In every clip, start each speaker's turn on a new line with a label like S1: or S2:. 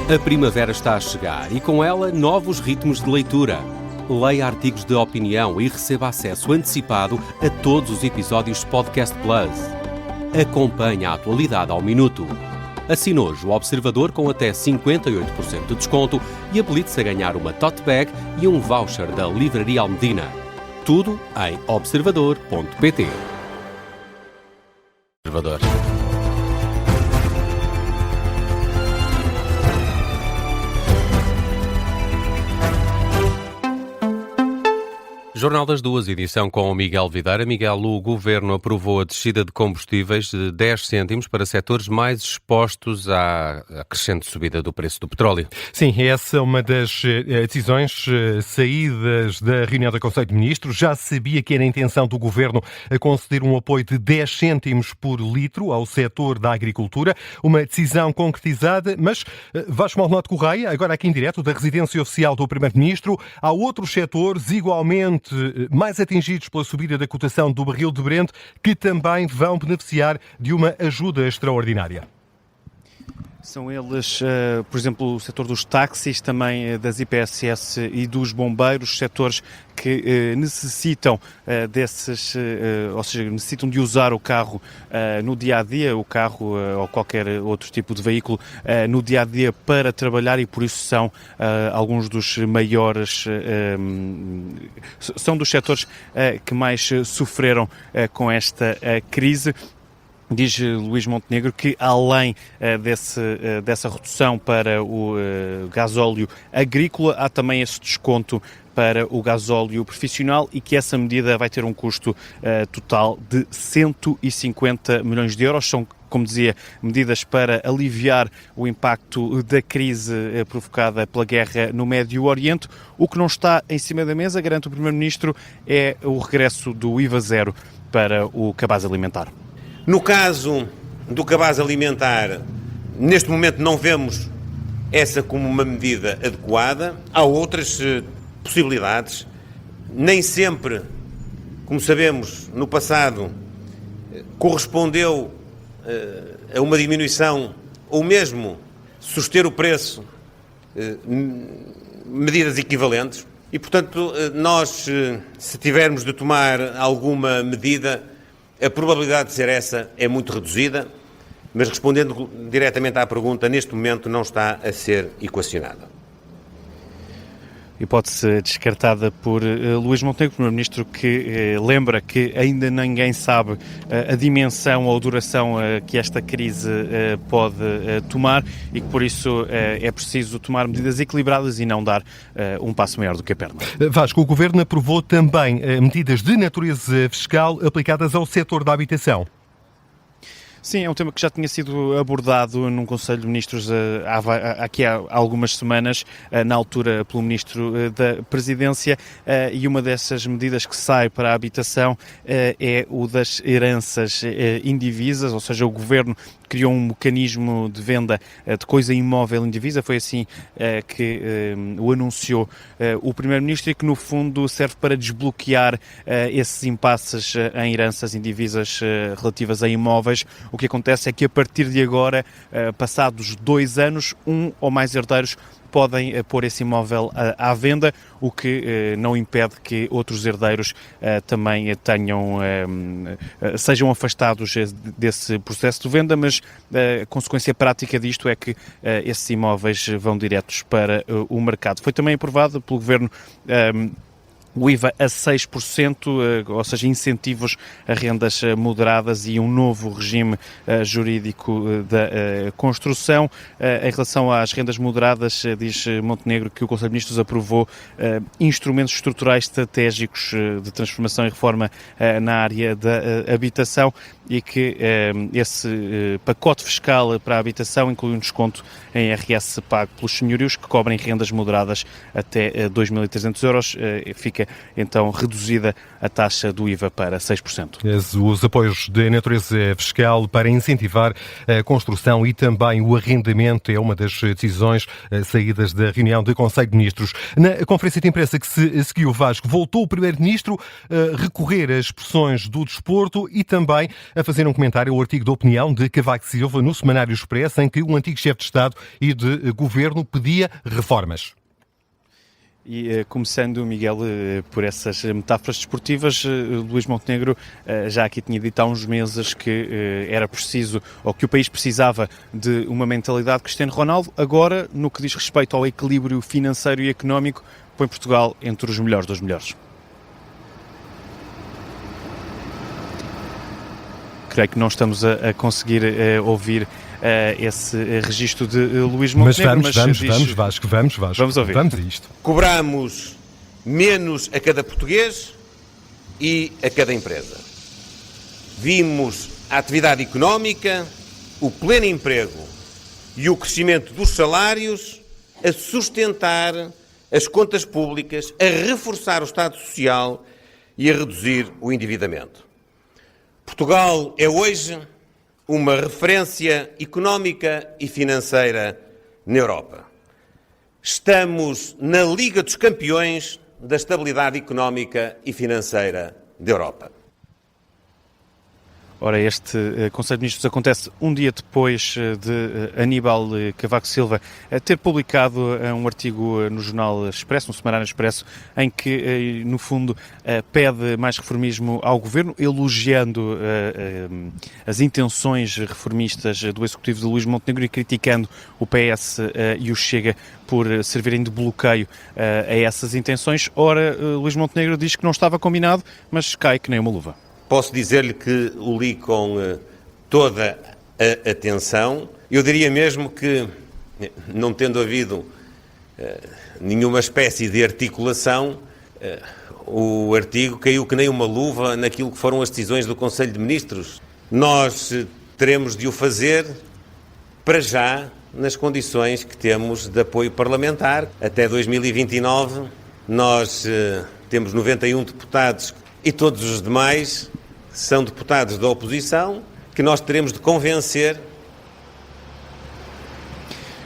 S1: A primavera está a chegar e com ela novos ritmos de leitura. Leia artigos de opinião e receba acesso antecipado a todos os episódios de Podcast Plus. Acompanhe a atualidade ao minuto. Assine hoje o Observador com até 58% de desconto e habilite-se a ganhar uma tote bag e um voucher da Livraria Almedina. Tudo em observador.pt. Observador. Jornal das Duas, edição com o Miguel Videira. Miguel, o Governo aprovou a descida de combustíveis de 10 cêntimos para setores mais expostos à crescente subida do preço do petróleo.
S2: Sim, essa é uma das decisões saídas da reunião do Conselho de Ministros. Já se sabia que era a intenção do Governo conceder um apoio de 10 cêntimos por litro ao setor da agricultura. Uma decisão concretizada, mas Vasco Maldonado Correia, agora aqui em direto da residência oficial do Primeiro-Ministro, há outros setores igualmente mais atingidos pela subida da cotação do barril de Brent, que também vão beneficiar de uma ajuda extraordinária.
S3: São eles, por exemplo, o setor dos táxis, também das IPSS e dos bombeiros, setores que necessitam desses, ou seja, necessitam de usar o carro no dia-a-dia, o carro ou qualquer outro tipo de veículo no dia-a-dia para trabalhar, e por isso são alguns dos maiores, são dos setores que mais sofreram com esta crise. Diz Luís Montenegro que, além dessa redução para o gasóleo agrícola, há também esse desconto para o gasóleo profissional e que essa medida vai ter um custo total de 150 milhões de euros. São, como dizia, medidas para aliviar o impacto da crise provocada pela guerra no Médio Oriente. O que não está em cima da mesa, garante o Primeiro-Ministro, é o regresso do IVA zero para o cabaz alimentar.
S4: No caso do cabaz alimentar, neste momento não vemos essa como uma medida adequada. Há outras possibilidades. Nem sempre, como sabemos, no passado, correspondeu a uma diminuição ou mesmo suster o preço, medidas equivalentes. E, portanto, nós, se tivermos de tomar alguma medida, a probabilidade de ser essa é muito reduzida, mas respondendo diretamente à pergunta, neste momento não está a ser equacionada.
S3: Hipótese descartada por Luís Montenegro, Primeiro-Ministro, que lembra que ainda ninguém sabe a dimensão ou a duração que esta crise pode tomar e que por isso é preciso tomar medidas equilibradas e não dar um passo maior do que a perna.
S2: Vasco, o Governo aprovou também medidas de natureza fiscal aplicadas ao setor da habitação.
S3: Sim, é um tema que já tinha sido abordado num Conselho de Ministros aqui há algumas semanas, na altura pelo Ministro da Presidência, e uma dessas medidas que sai para a habitação é o das heranças indivisas, ou seja, o Governo criou um mecanismo de venda de coisa imóvel indivisa, foi assim que o anunciou o Primeiro-Ministro, e que no fundo serve para desbloquear esses impasses em heranças indivisas relativas a imóveis. O que acontece é que a partir de agora, passados 2 anos, um ou mais herdeiros podem pôr esse imóvel à venda, o que não impede que outros herdeiros também sejam afastados desse processo de venda, mas a consequência prática disto é que esses imóveis vão diretos para o mercado. Foi também aprovado pelo Governo o IVA a 6%, ou seja, incentivos a rendas moderadas e um novo regime jurídico da construção. Em relação às rendas moderadas, diz Montenegro que o Conselho de Ministros aprovou instrumentos estruturais estratégicos de transformação e reforma na área da habitação, e que esse pacote fiscal para a habitação inclui um desconto em IRS pago pelos senhorios que cobrem rendas moderadas até 2.300 euros. Fica então reduzida a taxa do IVA para 6%.
S2: Os apoios de natureza fiscal para incentivar a construção e também o arrendamento é uma das decisões saídas da reunião do Conselho de Ministros. Na conferência de imprensa que se seguiu, Vasco, voltou o Primeiro-Ministro a recorrer às expressões do desporto e também a fazer um comentário ao artigo de opinião de Cavaco Silva no Semanário Expresso, em que o antigo chefe de Estado e de Governo pedia reformas.
S3: E começando, Miguel, por essas metáforas desportivas, Luís Montenegro já aqui tinha dito há uns meses que era preciso, ou que o país precisava de uma mentalidade Cristiano Ronaldo. Agora, no que diz respeito ao equilíbrio financeiro e económico, põe Portugal entre os melhores dos melhores. Creio que não estamos a conseguir ouvir esse registro de Luís Montenegro.
S2: Mas vamos, Vasco.
S3: Vamos ouvir.
S2: Vamos a isto.
S4: Cobramos menos a cada português e a cada empresa. Vimos a atividade económica, o pleno emprego e o crescimento dos salários a sustentar as contas públicas, a reforçar o Estado Social e a reduzir o endividamento. Portugal é hoje uma referência económica e financeira na Europa. Estamos na Liga dos Campeões da estabilidade económica e financeira da Europa.
S3: Ora, este Conselho de Ministros acontece um dia depois de Aníbal Cavaco Silva ter publicado um artigo no jornal Expresso, no Semanário Expresso, em que, no fundo, pede mais reformismo ao Governo, elogiando as intenções reformistas do Executivo de Luís Montenegro e criticando o PS e o Chega por servirem de bloqueio a essas intenções. Ora, Luís Montenegro diz que não estava combinado, mas cai que nem uma luva.
S4: Posso dizer-lhe que o li com toda a atenção. Eu diria mesmo que, não tendo havido nenhuma espécie de articulação, o artigo caiu que nem uma luva naquilo que foram as decisões do Conselho de Ministros. Nós teremos de o fazer, para já, nas condições que temos de apoio parlamentar. Até 2029, nós temos 91 deputados e todos os demais são deputados da oposição que nós teremos de convencer.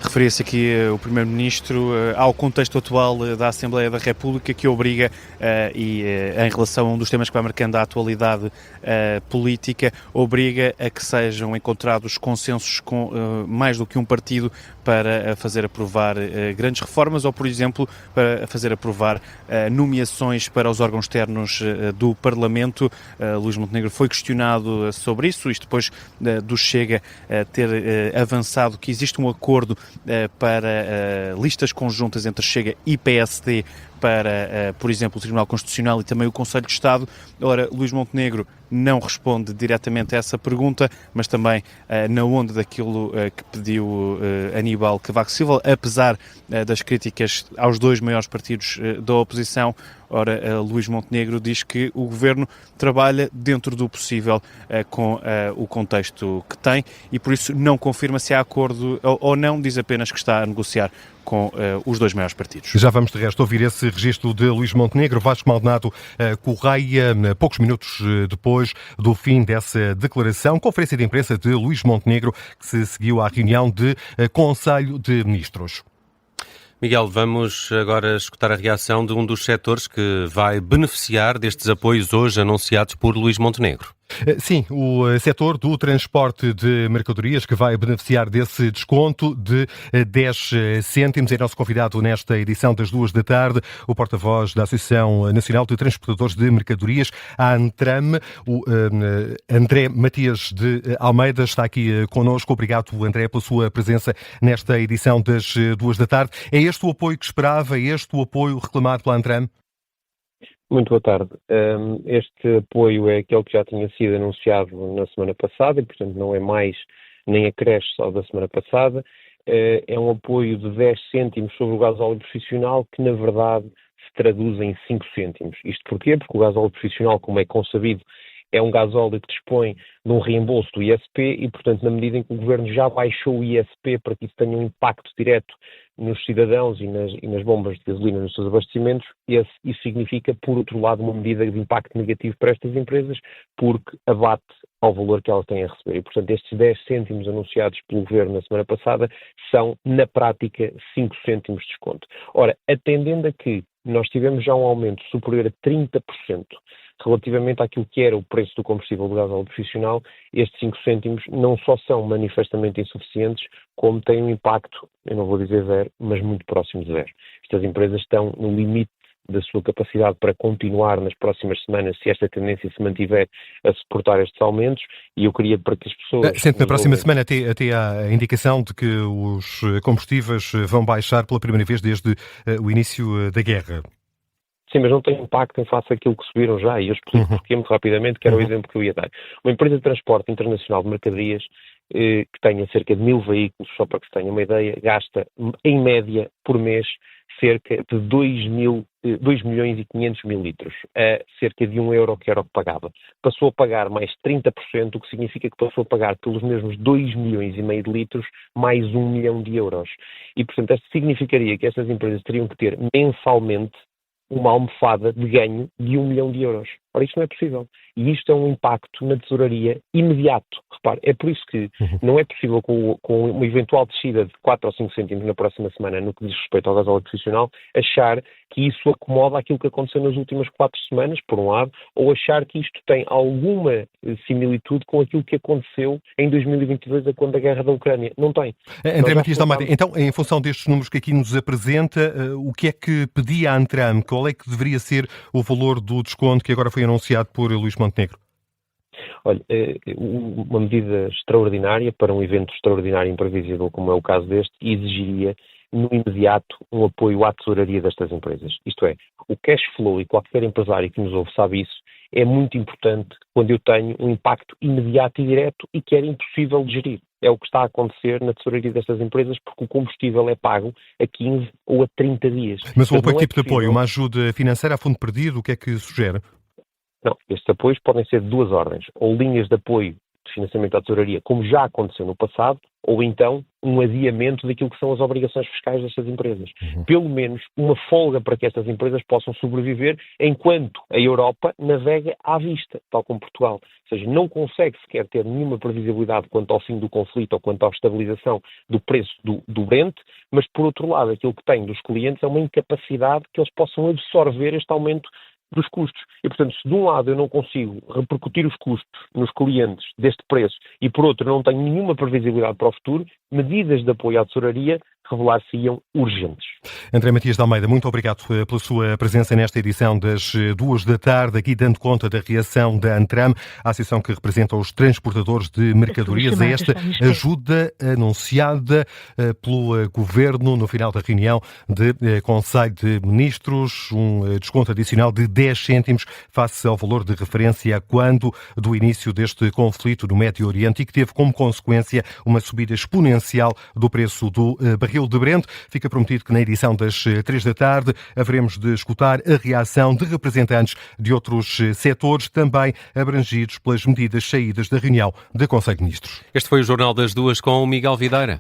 S3: Referia-se aqui o Primeiro-Ministro ao contexto atual da Assembleia da República, que obriga, em relação a um dos temas que vai marcando a atualidade política, obriga a que sejam encontrados consensos com mais do que um partido para fazer aprovar grandes reformas ou, por exemplo, para fazer aprovar nomeações para os órgãos externos do Parlamento. Luís Montenegro foi questionado sobre isso, isto depois do Chega ter avançado que existe um acordo para listas conjuntas entre Chega e PSD para, por exemplo, o Tribunal Constitucional e também o Conselho de Estado. Ora, Luís Montenegro não responde diretamente a essa pergunta, mas também na onda daquilo que pediu Aníbal Cavaco Silva, apesar das críticas aos dois maiores partidos da oposição. Ora, Luís Montenegro diz que o Governo trabalha dentro do possível com o contexto que tem e por isso não confirma se há acordo ou não, diz apenas que está a negociar com os dois maiores partidos.
S2: Já vamos de resto ouvir esse registro de Luís Montenegro. Vasco Maldonado Correia, poucos minutos depois do fim dessa declaração, conferência de imprensa de Luís Montenegro, que se seguiu à reunião de Conselho de Ministros.
S1: Miguel, vamos agora escutar a reação de um dos setores que vai beneficiar destes apoios hoje anunciados por Luís Montenegro.
S2: Sim, o setor do transporte de mercadorias que vai beneficiar desse desconto de 10 cêntimos. É nosso convidado nesta edição das 2 da tarde, o porta-voz da Associação Nacional de Transportadores de Mercadorias, a Antram, o André Matias de Almeida, está aqui connosco. Obrigado, André, pela sua presença nesta edição das 2 da tarde. É este o apoio que esperava? É este o apoio reclamado pela Antram?
S5: Muito boa tarde. Este apoio é aquele que já tinha sido anunciado na semana passada e, portanto, não é mais nem acresce ao da semana passada. É um apoio de 10 cêntimos sobre o gasóleo profissional que, na verdade, se traduz em 5 cêntimos. Isto porquê? Porque o gasóleo profissional, como é consabido, é um gasóleo que dispõe de um reembolso do ISP e, portanto, na medida em que o Governo já baixou o ISP para que isso tenha um impacto direto nos cidadãos e nas bombas de gasolina nos seus abastecimentos, isso significa, por outro lado, uma medida de impacto negativo para estas empresas, porque abate ao valor que elas têm a receber. E, portanto, estes 10 cêntimos anunciados pelo Governo na semana passada são, na prática, 5 cêntimos de desconto. Ora, atendendo a que nós tivemos já um aumento superior a 30% relativamente àquilo que era o preço do combustível do gasóleo profissional, estes 5 cêntimos não só são manifestamente insuficientes, como têm um impacto, eu não vou dizer zero, mas muito próximo de zero. Estas empresas estão no limite da sua capacidade para continuar nas próximas semanas, se esta tendência se mantiver, a suportar estes aumentos, e eu queria para que as pessoas...
S2: Sente na próxima semana até a indicação de que os combustíveis vão baixar pela primeira vez desde o início da guerra.
S5: Sim, mas não tem impacto em face àquilo que subiram já, e eu explico porquê muito rapidamente, que era o exemplo que eu ia dar. Uma empresa de transporte internacional de mercadorias que tenha cerca de 1000 veículos, só para que se tenha uma ideia, gasta em média por mês cerca de 2 milhões e 500 mil litros, a cerca de €1 que era o que pagava. Passou a pagar mais 30%, o que significa que passou a pagar pelos mesmos 2 milhões e meio de litros mais 1 milhão de euros. E, portanto, isto significaria que estas empresas teriam que ter mensalmente uma almofada de ganho de 1 milhão de euros. Ora, isto não é possível. E isto é um impacto na tesouraria imediato. Repare, é por isso que não é possível, com uma eventual descida de 4 ou 5 cêntimos na próxima semana, no que diz respeito ao gasóleo profissional, achar que isso acomoda aquilo que aconteceu nas últimas 4 semanas, por um lado, ou achar que isto tem alguma similitude com aquilo que aconteceu em 2022, quando a guerra da Ucrânia. Não tem.
S2: André Matias de Almeida, então, em função destes números que aqui nos apresenta, o que é que pedia a Antram? Qual é que deveria ser o valor do desconto que agora foi anunciado por Luís Montenegro?
S5: Olha, uma medida extraordinária para um evento extraordinário e imprevisível como é o caso deste, exigiria no imediato um apoio à tesouraria destas empresas. Isto é, o cash flow, e qualquer empresário que nos ouve sabe isso, é muito importante quando eu tenho um impacto imediato e direto e que era impossível de gerir. É o que está a acontecer na tesouraria destas empresas, porque o combustível é pago a 15 ou a 30 dias.
S2: Mas o apoio, que tipo de apoio? Uma ajuda financeira a fundo perdido? O que é que sugere?
S5: Não, estes apoios podem ser de duas ordens. Ou linhas de apoio de financiamento à tesouraria, como já aconteceu no passado, ou então um adiamento daquilo que são as obrigações fiscais destas empresas. Pelo menos uma folga para que estas empresas possam sobreviver enquanto a Europa navega à vista, tal como Portugal. Ou seja, não consegue sequer ter nenhuma previsibilidade quanto ao fim do conflito ou quanto à estabilização do preço do Brent, mas por outro lado aquilo que tem dos clientes é uma incapacidade que eles possam absorver este aumento dos custos. E, portanto, se de um lado eu não consigo repercutir os custos nos clientes deste preço e, por outro, não tenho nenhuma previsibilidade para o futuro, medidas de apoio à tesouraria revelar-se-iam urgentes.
S2: André Matias de Almeida, muito obrigado pela sua presença nesta edição das 2 da tarde, aqui dando conta da reação da Antram, a associação que representa os transportadores de mercadorias, a esta ajuda anunciada pelo Governo no final da reunião de Conselho de Ministros, um desconto adicional de 10 cêntimos face ao valor de referência quando do início deste conflito no Médio Oriente e que teve como consequência uma subida exponencial do preço do barril de Brent. Fica prometido que na edição das 3 da tarde haveremos de escutar a reação de representantes de outros setores também abrangidos pelas medidas saídas da reunião do Conselho de Ministros.
S1: Este foi o Jornal das 2 com o Miguel Videira.